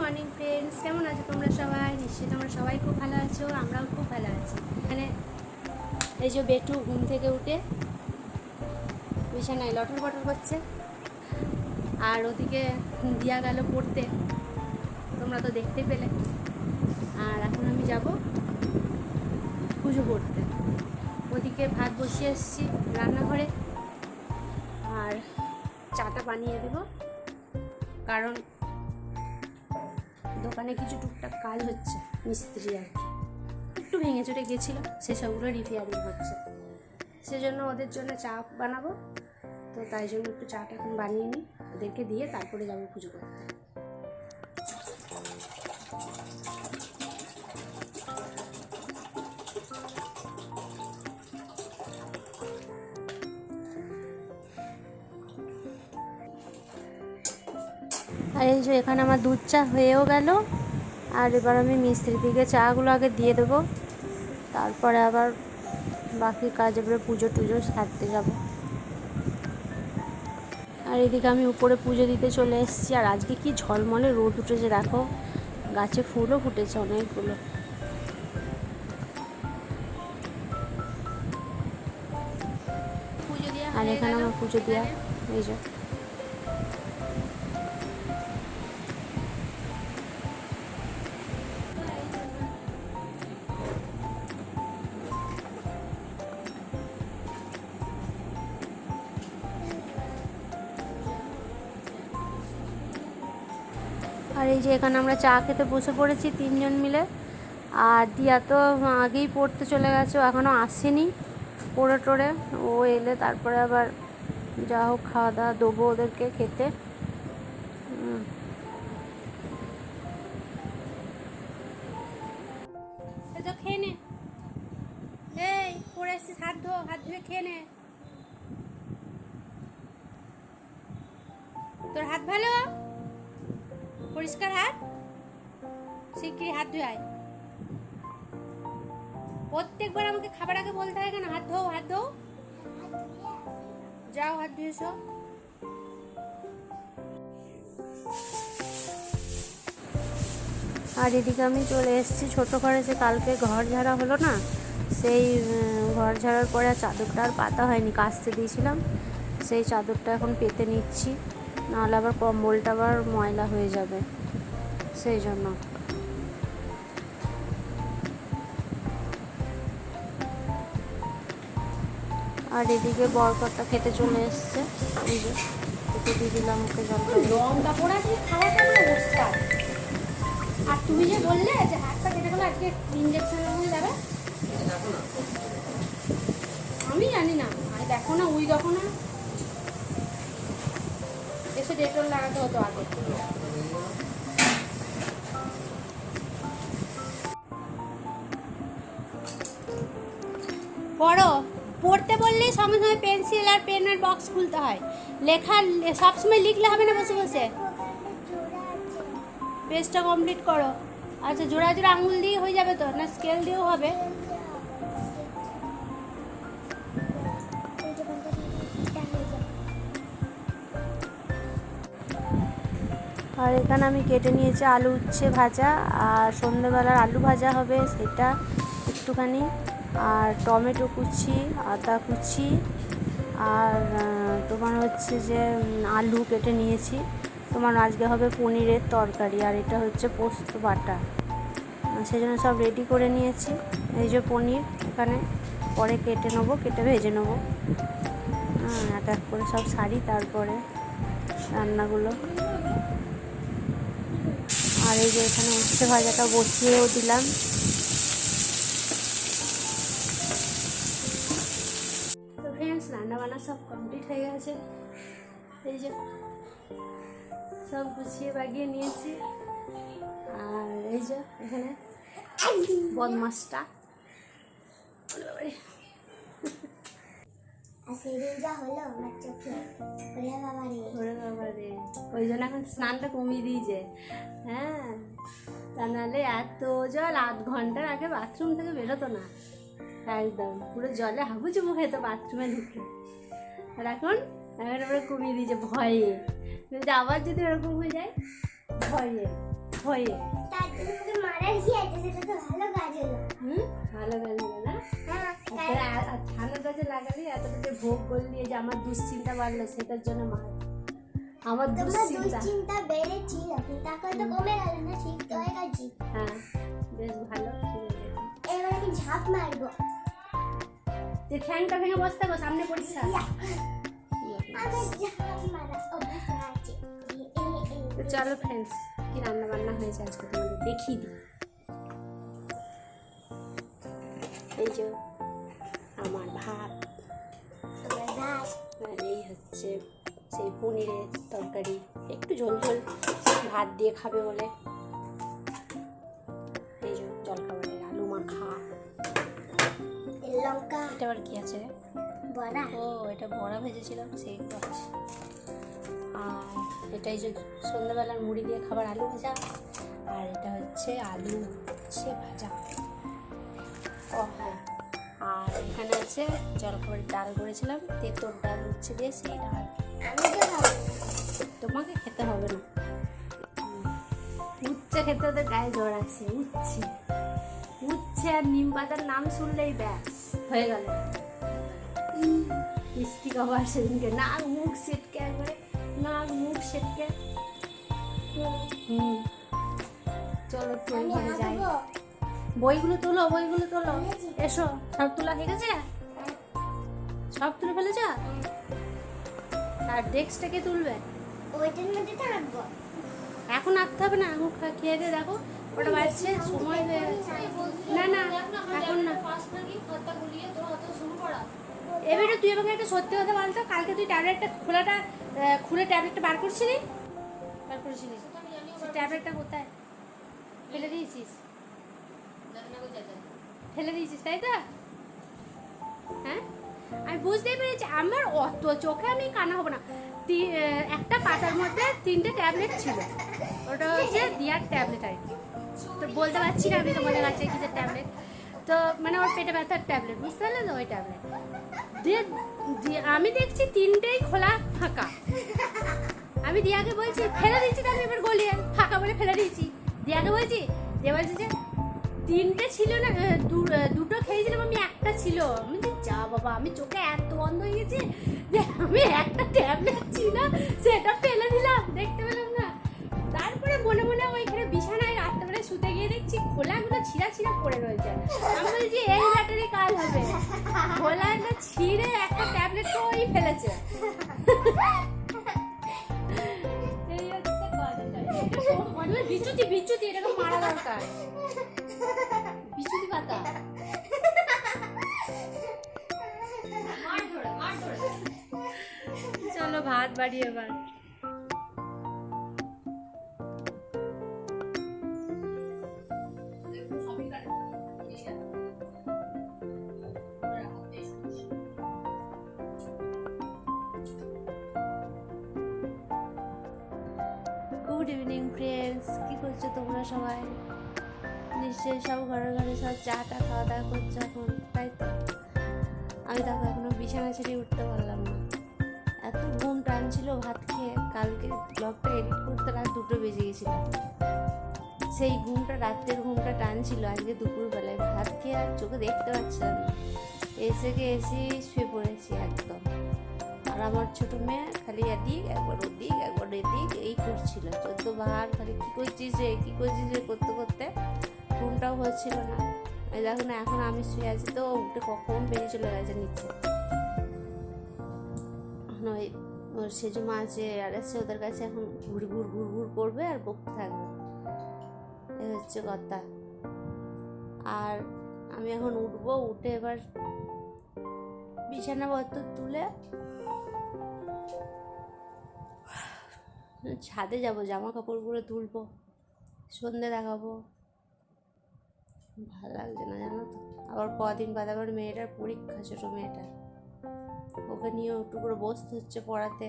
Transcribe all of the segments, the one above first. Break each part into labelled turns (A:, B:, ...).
A: Morning friends, কেমন আছো তোমরা সবাই? নিশ্চয়ই তোমরা সবাই খুব ভালো আছো, আমরাও খুব ভালো আছি। এখানে এই যে বেটু ঘুম থেকে উঠে বিছানায় লটর পটর করছে, আর ওদিকে দিয়া গেল পড়তে, তোমরা তো দেখতে পেলে। আর এখন আমি যাব পুজো করতে। ওদিকে ভাত বসিয়ে এসেছি রান্নাঘরে, আর চাটা বানিয়ে দেব, কারণ দোকানে কিছু টুকটাক কাজ হচ্ছে, মিস্ত্রি আর কি একটু ভেঙে চটে গেছিলো, সেসবগুলো রিপেয়ারিং হচ্ছে, সেজন্য ওদের জন্য চা বানাবো। তো তাই জন্য একটু চাটা এখন বানিয়ে নিই, ওদেরকে দিয়ে তারপরে যাবো পুজো করতে। আর এই যে এখানে আমার দুধ চা হয়েও গেল, আর এবার আমি মিস্ত্রির দিকে চাগুলো আগে দিয়ে দেবো, তারপরে আবার বাকি কাজ এবারে পুজো টুজো সারতে যাব। আর এদিকে আমি উপরে পুজো দিতে চলে এসেছি, আর আজকে কি ঝলমলে রোদ উঠেছে দেখো, গাছে ফুলও ফুটেছে অনেকগুলো। আর এখানে আমার পুজো দেওয়া এই যে আর এই যে এখানে আমরা চা খেতে বসে পড়েছি তিনজন মিলে। আর দিয়া তো আগেই পড়তে চলে গেছে, এখনও আসেনি পড়ে টোড়ে, ও এলে তারপরে আবার যা হোক খাওয়া দাওয়া দেবো ওদেরকে খেতে। খেয়ে নে, এই পড়ে এসেছিস, হাত ধুয়ে খেয়ে নে। তোর হাত ভালো, পরিষ্কার হাত, শিগগিরই হাত ধুয়ে আয়। প্রত্যেকবার আমাকে খাবার আগে বলতে হয় কেন হাত ধো হাত ধো? যাও হাত ধুয়ে এসো। আর এদিকে আমি চলে এসেছি ছোটো ঘরে, যে কালকে ঘর ঝাড়া হলো না, সেই ঘর ঝাড়ার পরে আর চাদরটা আর পাতা হয়নি, কাচতে দিয়েছিলাম, সেই চাদরটা এখন পেতে নিচ্ছি, নাহলে আবার কম্বলটা আবার ময়লা হয়ে যাবে, সেই জন্য। আর এদিকে বরকটটা খেতে চলে এসছে, এই যে খেতে দিয়ে দিলাম ওকে জলটা। লঙ্কা পোড়া দিয়ে খাওয়াটা আমার অবস্থা। আর তুমি যে বললে যে হাতটা কেটে গেলে আজকে ইঞ্জেকশনের মধ্যে যাবে, আমি জানি না, আর দেখো না ওই দেখো না, এসে ডেটল লাগাতে হতো আগে। পড়ো, পড়তে বললেই সঙ্গে সঙ্গে পেন্সিল আর পেনের বক্স খুলতে হয়, লেখা সবসময় লিখলে হবে না বসে বসে। পেজটা কমপ্লিট করো। আচ্ছা, জোড়া জোড়া আঙুল দিয়ে হয়ে যাবে তো, না স্কেল দিয়েও হবে? আর এখানে আমি কেটে নিয়েছি আলু উচ্ছে ভাজা, আর সন্ধ্যেবেলার আলু ভাজা হবে সেটা একটুখানি, আর টমেটো কুচি, আদা কুচি, আর তোমার হচ্ছে যে আলু কেটে নিয়েছি। তোমার আজকে হবে পনিরের তরকারি, আর এটা হচ্ছে পোস্ত বাটা, সেই জন্য সব রেডি করে নিয়েছি। এই যে পনির এখানে পরে কেটে নেবো, কেটে ভেজে নেবো, এক এক করে সব সারি, তারপরে রান্নাগুলো। আর এই যে এখানে উচ্ছে ভাজাটা বসিয়েও দিলাম। তো ফ্রেন্ডস, রান্নাবান্না সব কমপ্লিট হয়ে গেছে, এই যে সব গুছিয়ে বাগিয়ে নিয়েছি। আর এই যে এখানে বদমাসটা ওই জন্য এখন স্নানটা কমিয়ে দিয়েছে। হ্যাঁ, তা নাহলে এত জল, আধ ঘন্টার আগে বাথরুম থেকে বেরোতো না, একদম পুরো জলে হাবুচুবু খেত বাথরুমে ঢুকে। আর এখন আমরা কমিয়ে দিয়েছে ভয়ে, আবার যদি এরকম হয়ে যায় ভয়ে। হয়ে।
B: তার জন্য তোকে মারার কি আছে, সেটা তো ভালো কাজ হলো।
A: ভালো কাজ হলো না?
B: হ্যাঁ,
A: আর ঠান্ডা কাজে লাগালি এতটাতে ভোগ করলি, যে আমার দুশ্চিন্তা বাড়লো সেটার জন্য মার। আমার
B: তোমার
A: দুশ্চিন্তা
B: দুশ্চিন্তা বেড়েছিল কিন্তু এখন তো কমে গেল না, ঠিক তো হয়ে গেছি।
A: হ্যাঁ বেশ ভালো, ঠিক আছে।
B: এবার আমি ঝাঁপ মারবো।
A: যে ঠ্যাংটা ভেঙে বসতে গো, সামনে পরীক্ষা।
B: আমি ঝাঁপ মারা অভ্যাস আছে।
A: তো চলো ফ্রেন্ডস, কি রান্না বান্না হয়েছে আজকে তোমাদের দেখিয়ে দিই। এই যে আমার ভাত, আর এই হচ্ছে সেই পনিরের তরকারি, একটু ঝোল ঝোল ভাত দিয়ে খাবে বলে। এই যে জলখাবারের আলু মাখা,
B: লঙ্কা,
A: এটা আবার কি আছে?
B: বড়া।
A: ও এটা বড়া ভেজেছিলাম, সেই আছে। আর এটাই যে সন্ধ্যাবেলার মুড়ি দিয়ে খাবার আলু ভাজা, আর এটা হচ্ছে আলু হচ্ছে ভাজা। ও হ্যাঁ, আর এখানে আছে জলখাবারের ডাল করেছিলাম, তেঁতোর ডাল হচ্ছে দিয়ে, সেই ডাল।
B: আমি তো খাবো না।
A: তোমাকে খেতে হবে না। উচ্ছে খেতে ওদের গায়ে জ্বর আছে। উচ্ছে উচ্ছে আর নিম পাতার নাম শুনলেই ব্যাস হয়ে গেল। মিষ্টি খাবার সেদিনকে নাক মুখ সেটকে, একবারে নাক মুখ সেটকে। চলো একটু
B: আমি
A: ঘরে যাই।
B: আসবো।
A: বইগুলো তোলো, বইগুলো তোলো। এসো, সব তোলা হয়ে গেছে? সব তুলে ফেলেছ? আর ডেস্কটা কে তুলবে?
B: ওইটার মধ্যে থাকবো।
A: এখন আঁকতে হবে না, এখন খেয়ে দিয়ে দেখো ওটা বাজছে, সময় হয়ে গেছে। না না এখন না। এবারে তুই আমাকে একটা সত্যি কথা বলতো, কালকে তুই ট্যাবলেটটা খুলে ট্যাবলেটটা বার করছিলি? সেই ট্যাবলেটটা কোথায় ফেলে দিয়েছিস? ফেলে দিয়েছিস তাই তো? হ্যাঁ আমি বুঝতেই পেরেছি, আমার অত চোখে আমি কানা হবো না। একটা পাতার মধ্যে 3টে ট্যাবলেট ছিল, ওটা হচ্ছে দিয়ার ট্যাবলেট আর কি। তো বলতে পারছি না আমি তোমাদের কাছে কিসের ট্যাবলেট, তো মানে ওর পেটে ব্যথার ট্যাবলেট, বুঝতে পারলে তো? ওই ট্যাবলেট দিয়ে আমি দেখছি 3টেই খোলা ফাঁকা। আমি দিয়াকে বলছি ফেলে দিচ্ছি, তাহলে এবার গলিয়ে ফাঁকা বলে ফেলে দিয়েছি। দিয়াকে বলছি, দিয়ে বলছি যে 3টে ছিল না, দুটো খেয়েছিলাম আমি, একটা ছিল। আমি যে যা বাবা, আমি চোখে এত বন্ধ হয়ে গেছে যে আমি একটা ট্যাবলেট ছিল সেটা ফেলে দিলাম, দেখতে পেলাম না। তারপরে মনে মনে ওইখানে বিছানায় রাত্রেবেলায় শুতে গিয়ে দেখছি খোলাগুলো ছিঁড়া ছিঁড়া পড়ে রয়েছে। আমি বলছি এই ব্যাটারি কাজ হবে, খোলাটা ছিঁড়ে একটা ট্যাবলেট তো ওই ফেলেছে। এই হচ্ছে কথাটা। বিচ্যুতি এরকম মারা দরকার, বিচ্যুতি পাতা। চলো ভাত বাড়ি এবার। গুড ইভিনিং ফ্রেন্ডস, কি করছো তোমরা সবাই? নিশ্চয়ই সব ঘরে ঘরে সব চাটা খাওয়া দাওয়া করছো এখন, তাই তো? আমি দেখো এখনো বিছানা ছেড়ে উঠতে পারলাম না, এত ঘুম টানছিল ভাত খেয়ে। কালকে ব্লগটা এডিট করতে রাত 2টো বেজে গেছিল, সেই ঘুমটা, রাত্রের ঘুমটা টানছিল। আজকে দুপুরবেলায় ভাত খেয়ে আর চোখে দেখতে পাচ্ছিলাম না, এসে শুয়ে পড়েছি একদম। আর আমার ছোটো মেয়ে খালি এদিক একবার ওদিক একবার এদিক এই করছিল, 14 বার খালি কী করছিস রে করতে করতে ঘুমটাও হচ্ছিল না। এই দেখো না, এখন আমি শুয়ে আছি তো উঠে কখন বেরিয়ে চলে গেছে নিচে। ওই ওর সেজু মা আছে আর এসে ওদের কাছে এখন ঘুর করবে আর বকতে থাকবে, এই হচ্ছে কথা। আর আমি এখন উঠবো, উঠে এবার বিছানাপত্র তুলে ছাদে যাব, জামা কাপড়গুলো তুলবো, সন্ধে দেখাবো। ভালো লাগছে না জানো তো। আবার কদিন বাদে আবার মেয়েটার পরীক্ষা, ছোটো মেয়েটার, ওকে নিয়ে একটু করে বসতে হচ্ছে পড়াতে।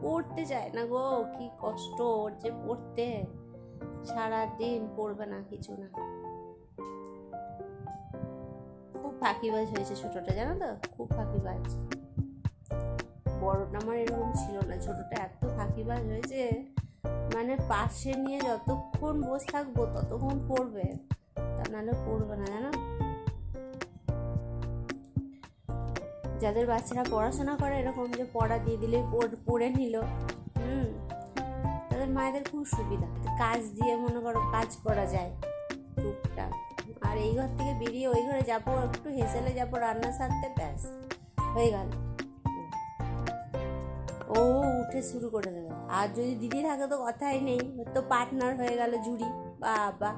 A: পড়তে চায় না গো, কি কষ্ট ওর যে পড়তে, সারাদিন পড়বে না কিছু না। খুব ফাঁকিবাজ হয়েছে ছোটটা, জানো তো, খুব ফাঁকিবাজ। বড়টা আমার এরকম ছিল না, ছোটটা এত ফাঁকিবাজ হয়েছে মানে পাশে নিয়ে যতক্ষণ বসে থাকবো ততক্ষণ পড়বে, তা নাহলে পড়বে না, জানো। যাদের বাচ্চারা পড়াশোনা করে এরকম, যে পড়া দিয়ে দিলে পড়ে নিল, তাদের মায়েদের খুব সুবিধা, কাজ দিয়ে মনে করো কাজ করা যায় টুকটাক। আর এই ঘর থেকে বেরিয়ে ওই ঘরে যাবো, একটু হেসেলে যাবো রান্না সারতে, ব্যাস হয়ে গেল। ও উঠে শুরু করে দেবে। আর যদি দিদি থাকে তো কথাই নেই, তো পার্টনার হয়ে গেল জুড়ি, বাবা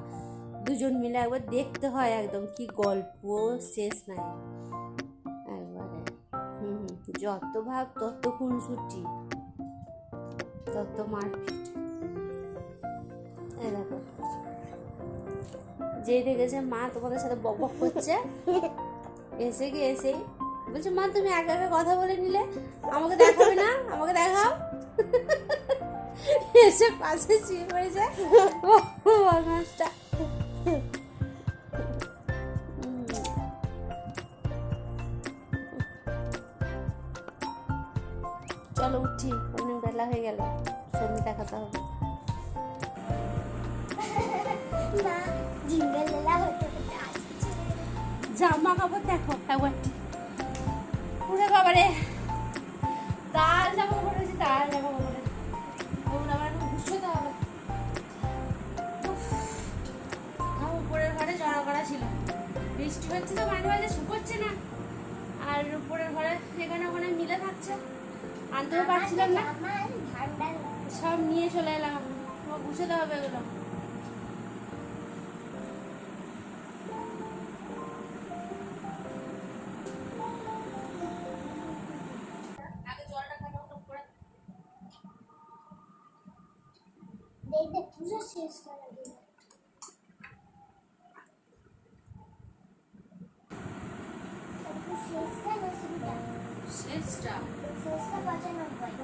A: দুজন মিলে একবার দেখতে হয়, একদম কি গল্প শেষ নাই একবারে। যত ভাব তত খুনসুটি, তত মারপিট। এই দেখো, যে দেখেছে মা তোমাদের সাথে বক বক করছে, এসেই বলছে মা তুমি একা একা কথা বলে নিলে, আমাকে দেখাবে না, আমাকে দেখাও। এসে পাশে শুয়ে পড়েছে বদমাসটা। চলো উঠি, অনেক বেলা হয়ে গেল, সন্ধে দেখাতে হবে।
B: মা জিঙ্গেলেলা হতে হতে আসছে।
A: জামা কাপড় দেখো একবার, পুরো বাবারে তার জামা কাপড় হয়েছে, তার জামা কাপড় ওগুলো আবার গুছোতে হবে। উপরের ঘরে জড়ো করা ছিল, বৃষ্টি হচ্ছে তো মাঝে মাঝে শুকোচ্ছে না, আর উপরের ঘরে এখানে ওখানে মিলে থাকছে, আনতেও পারছিলাম না, সব নিয়ে চলে এলাম। গুছোতে হবে এগুলো।
B: দেখবে পুরো শেষ করে দিল। শেষটা না শুরুটা?
A: শেষটা
B: শেষটা 95।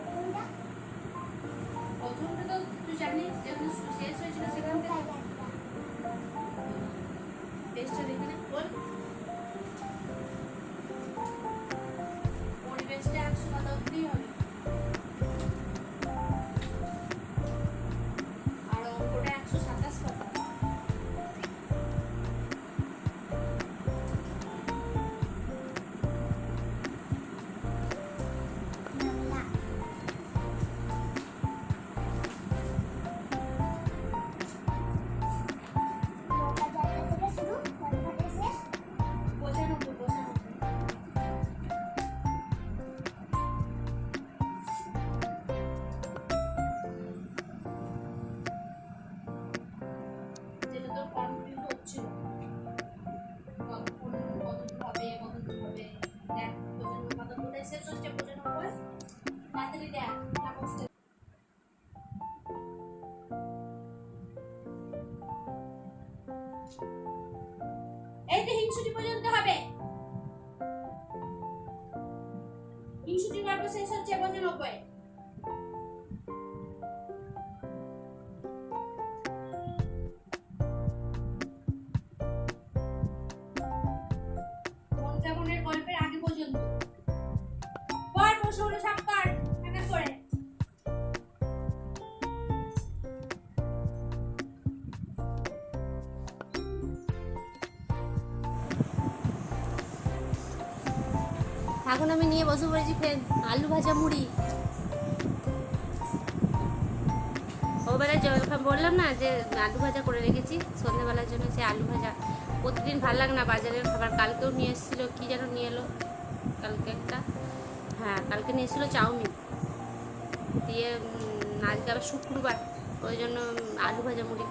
B: কোনটা?
A: প্রথমটা তো তুই জানিস, যেখানে শেষ হয়েছিল সেখান থেকে পেজটা দেখে নে, বল। পরিবেশটা 100 পাতা অব্দি হবে, আর অঙ্কটা 127 পাতা।
B: বাংলা। নটা চারটা থেকে শুরু, কতটা শেষ?
A: 95। যেটা তোর কনফিউজ হচ্ছিল কতক্ষণ, কতদূর হবে, কতদূর হবে, দেখ 95 পাতা কোথায় শেষ হচ্ছে, 95 তাড়াতাড়ি দেখ না বসতে। এই তো হিংসুটি পর্যন্ত হবে, হিংসুটির গল্প শেষ হচ্ছে 95। মনের গল্পের আগে পর্যন্ত পর প্রশ্নগুলো সব কর এক এক করে। এখন আমি নিয়ে বসে পড়েছি ফ্রেন্ড আলু ভাজা মুড়ি। ওবেলায় বললাম না যে আলু ভাজা করে রেখেছি সন্ধ্যেবেলার জন্য, সে আলু ভাজা প্রতিদিন ভালো লাগে না বাজারের খাবার। কালকেও নিয়ে এসেছিলো, কী যেন নিয়ে এলো কালকে একটা, হ্যাঁ কালকে নিয়ে এসেছিলো চাউমিন দিয়ে, আজকে আবার শুক্রবার, ওই জন্য আলু ভাজা মুড়ি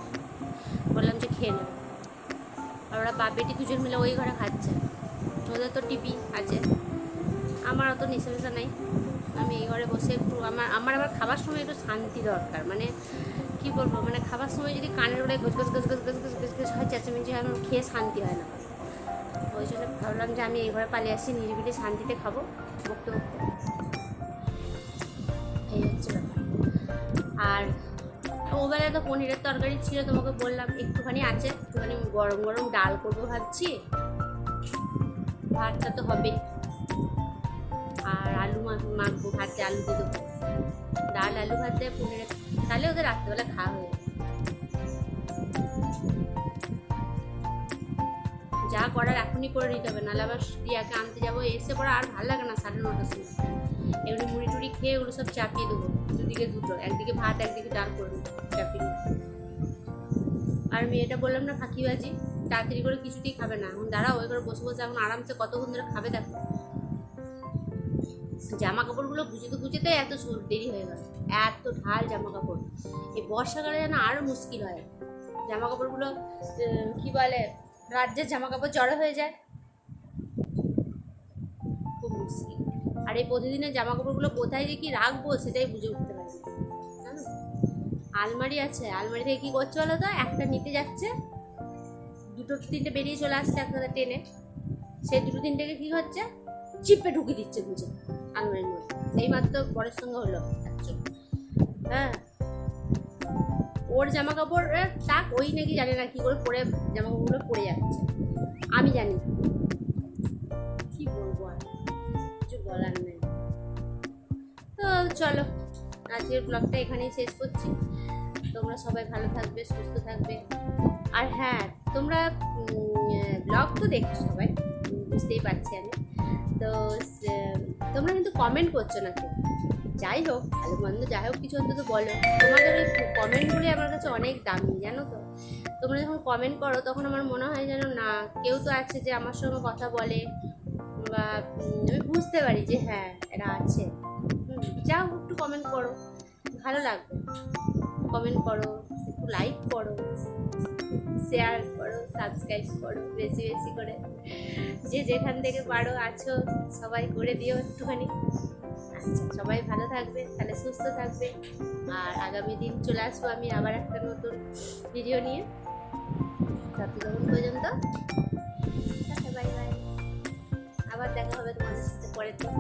A: বললাম যে খেয়ে নেবে। আর ওরা বাপ বেটি দুজন মিলে ওই ঘরে খাচ্ছে, ওদের তো টিভি আছে, আমার অত নেশা নেই, আমি এই ঘরে বসে একটু আমার আবার খাবার সময় একটু শান্তি দরকার, মানে কী বলবো, মানে খাবার সময় যদি কানের ওড়ায় ঘস ঘস ঘস ঘস ঘস ঘস ঘস ঘস হয় চেঁচামেচি হয়, আমার খেয়ে শান্তি হয় না। ওই জন্য ভাবলাম যে আমি এই ঘরে পালিয়ে আসি, নিরিবিলি শান্তিতে খাবো বকতে বকতে, এই হচ্ছে ব্যাপার। আর ওবেলায় তো পনিরের তরকারি ছিল, তোমাকে বললাম একটুখানি আছে, একটুখানি গরম গরম ডাল করবো ভাবছি, ভাতটা তো হবে, আর আলু মাখবো, ভাতে আলু দিয়ে দেবো, ডাল আলু ভাতে পনিরের, তাহলে ওদের রাত্রেবেলা খাওয়া হয়ে যাবে। যা করার এখনই করে নিতে হবে, নাহলে আবার রিয়াকে আনতে যাবো, এসে পরে আর ভালো লাগে না 9:30টার সময়। এগুলো মুড়ি টুড়ি খেয়ে ওগুলো সব চাপিয়ে দেবো, দুদিকে দুটো, একদিকে ভাত একদিকে ডাল করে দেবো চাপিয়ে দেবো। আর মেয়েটা বললাম না ফাঁকিবাজি, তাড়াতাড়ি করে কিছুতেই খাবে না, এখন দাঁড়াও ওই করে বসে বসে এখন আরামসে কতক্ষণ ধরে খাবে দেখো। জামা কাপড়গুলো গুছাতে গুছাতে এত দেরি হয়ে গেল, এত ঢাল জামা কাপড়। এই বর্ষাকালে যেন আরও মুশকিল হয়, জামা কাপড়গুলো কি বলে রাজ্যের জামা কাপড় জড়ো হয়ে যায়, খুব মুশকিল। আর এই প্রতিদিনের জামা কাপড়গুলো কোথায় যে কি রাখবো সেটাই বুঝে উঠতে পারি না, জানো। আলমারি আছে, আলমারি থেকে কী করছে বলো তো, একটা নিতে যাচ্ছে, দুটো তিনটে বেরিয়ে চলে আসছে একসাথে টেনে, সেই দুটো তিনটেকে কী হচ্ছে চিপে ঢুকিয়ে দিচ্ছে বুঝে আলমারির মধ্যে। এইমাত্র বরের সঙ্গে হলো একজন, হ্যাঁ, ওর জামা কাপড়ের তাক ওই নাকি জানে না কী করে পরে জামা কাপড়গুলো পরে যাচ্ছে, আমি জানি কি বলবো আর কিছু বলার নেই। তো চলো আজকের ব্লগটা এখানেই শেষ করছি, তোমরা সবাই ভালো থাকবে, সুস্থ থাকবে। আর হ্যাঁ, তোমরা ব্লগ তো দেখছো সবাই, বুঝতেই পারছি আমি, তো তোমরা কিন্তু কমেন্ট করছো না কেউ, যাই হোক ভালো মন্দ যাই হোক কিছু অন্তত বলো, তোমাদের ওই কমেন্টগুলি আমার কাছে অনেক দামি, জানো তো। তোমরা যখন কমেন্ট করো তখন আমার মনে হয় যেন না কেউ তো আছে যে আমার সঙ্গে কথা বলে, বা আমি বুঝতে পারি যে হ্যাঁ এরা আছে। যাও একটু কমেন্ট করো, ভালো লাগবে, কমেন্ট করো, একটু লাইক করো, শেয়ার করো, সাবস্ক্রাইব করো বেশি বেশি করে, যে যেখান থেকে পারো আছো সবাই করে দিও একটুখানি। আচ্ছা, সবাই ভালো থাকবে, তাহলে সুস্থ থাকবে, আর আগামী দিন চলে আসবো আমি আবার একটা নতুন ভিডিও নিয়ে। ততক্ষণ পর্যন্ত বাই বাই, আবার দেখা হবে তোমাদের সাথে পরের দিন।